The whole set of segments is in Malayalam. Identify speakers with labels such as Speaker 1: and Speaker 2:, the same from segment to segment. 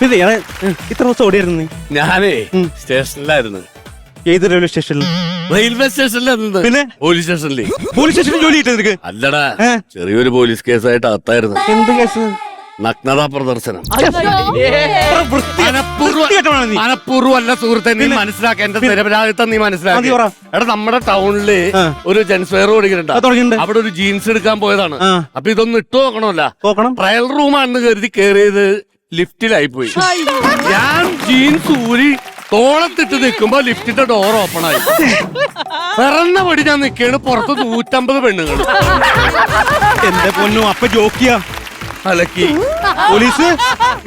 Speaker 1: പിന്നെ ഇത്ര ദിവസം ഓടിയായിരുന്നു നീ?
Speaker 2: ഞാനേ സ്റ്റേഷനിലായിരുന്നു.
Speaker 1: ഏത് റെയിൽവേ സ്റ്റേഷനിൽ?
Speaker 2: റെയിൽവേ സ്റ്റേഷനിലായിരുന്നു.
Speaker 1: പിന്നെ
Speaker 2: പോലീസ് സ്റ്റേഷനിൽ.
Speaker 1: പോലീസ് സ്റ്റേഷനിൽ ജോലി കിട്ടും നിനക്ക്?
Speaker 2: അല്ലടാ, ചെറിയൊരു പോലീസ് കേസായിട്ട് അകത്തായിരുന്നു.
Speaker 1: എന്ത് കേസ്?
Speaker 2: നഗ്നതാ പ്രദർശനം.
Speaker 1: വൃത്തികെട്ടവനാണ് നീ.
Speaker 2: മനഃപൂർവ്വമല്ല സുഹൃത്തെ, നീ മനസ്സിലാക്കി. എന്റെ നിരപരാധിത്വം നീ മനസ്സിലാക്കി. എടാ, നമ്മുടെ ടൗണില് ഒരു ജെൻസ് വെയർ ഓടിക്കുന്നുണ്ട്. അവിടെ ഒരു ജീൻസ് എടുക്കാൻ പോയതാണ്. അപ്പൊ ഇതൊന്നും ഇട്ടു നോക്കണമല്ല, ട്രയൽ റൂമാണെന്ന് കരുതി കേറിയത് ലിഫ്റ്റിലായി പോയി. ഞാൻ ജീൻസ് ഊരി തോളത്തിട്ട് നിൽക്കുമ്പോ ലിഫ്റ്റിന്റെ ഡോർ ഓപ്പൺ ആയി. പിറന്ന പടി ഞാൻ നിൽക്കുകയാണ്. പുറത്ത് 150 പെണ്ണുങ്ങൾ.
Speaker 1: എന്റെ പൊന്നു, അപ്പൊ ജോക്കിയാ
Speaker 2: അലക്കി
Speaker 1: പോലീസ്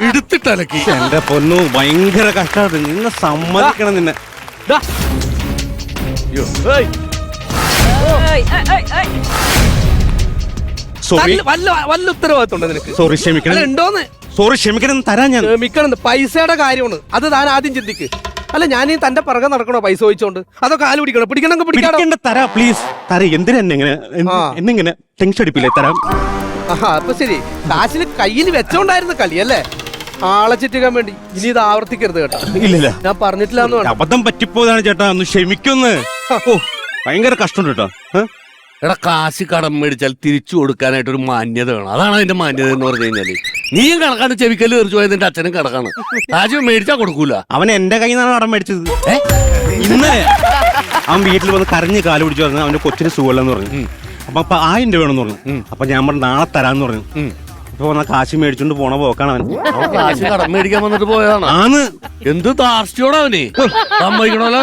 Speaker 2: എടുത്തിട്ട് അലക്കി.
Speaker 1: എന്റെ പൊന്നു, ഭയങ്കര കഷ്ടമാണ്. നിന്നെ സമ്മതിക്കണം. നിന്നെ സോറി,
Speaker 3: വല്ല ഉത്തരവാദിത്തമുണ്ടോ നിനക്ക്?
Speaker 1: സോറി, ക്ഷമിക്കണം.
Speaker 3: ഉണ്ടോന്ന്?
Speaker 1: സോറി, ക്ഷമിക്കണം. തരാൻ ഞാൻ
Speaker 3: ക്ഷമിക്കണം. പൈസയുടെ കാര്യമാണ് അത്. താൻ ആദ്യം ചിന്തിക്ക്. അല്ല, ഞാൻ ഈ തന്റെ പിറകെ നടക്കണോ പൈസ ചോദിച്ചോണ്ട്? അതൊക്കെ കാല് പിടിക്കണോ? പിടിക്കണമെങ്കിൽ പിടിക്കാണ്ട്
Speaker 1: തരാ, പ്ലീസ് തരാ. എന്തിനാ എന്നെങ്ങനെ ടെൻഷൻ അടിപ്പില്ലേ? തരാം.
Speaker 3: അപ്പൊ ശരി, കാശില് കയ്യിൽ വെച്ചോണ്ടായിരുന്നു കളി അല്ലേ? ആളെ ചിറ്റിക്കാൻ വേണ്ടി. ഇനി ഇത് ആവർത്തിക്കരുത് കേട്ടോ.
Speaker 1: ഇല്ലില്ല,
Speaker 3: ഞാൻ പറഞ്ഞിട്ടില്ല.
Speaker 1: അബദ്ധം പറ്റിപ്പോയതാണ് ചേട്ടാ. ഒന്ന് ക്ഷമിക്കൊന്ന്. ഓ, ഭയങ്കര കഷ്ടമുണ്ട് കേട്ടോ.
Speaker 2: എടാ, കാശ് കടം മേടിച്ചാൽ തിരിച്ചു കൊടുക്കാനായിട്ട് ഒരു മാന്യത വേണം. അതാണ് അതിന്റെ മാന്യത എന്ന് പറഞ്ഞു കഴിഞ്ഞാല്. നീയും കണക്കാണ്, ചെവിക്കല് തെറിച്ചു പോയത് നിന്റെ അച്ഛനും കണക്കാണ്. കാശ് മേടിച്ചാ കൊടുക്കൂല.
Speaker 1: അവൻ എന്റെ കയ്യിൽ നിന്നാണ് കടം മേടിച്ചത്. ഇന്നലെ അവൻ വീട്ടിൽ വന്ന് കരഞ്ഞ് കാല് പിടിച്ചു പറഞ്ഞു അവന്റെ കൊച്ചിന് സുഖമില്ലെന്ന് പറഞ്ഞു. അപ്പൊ 1000 രൂപ വേണമെന്ന് പറഞ്ഞു. അപ്പൊ ഞാൻ പറഞ്ഞു നാളെ തരാന്ന് പറഞ്ഞു. ഇപ്പൊ വന്ന കാശ് മേടിച്ചോണ്ട് പോണ പോക്കാണ് അവൻ.
Speaker 2: കാശ് കടം മേടിക്കാൻ വന്നിട്ട് പോയതാണ്.
Speaker 1: ആന്ന്
Speaker 2: എന്ത് താർച്ചയോടാ അവന്. സമ്മതിക്കണല്ലോ.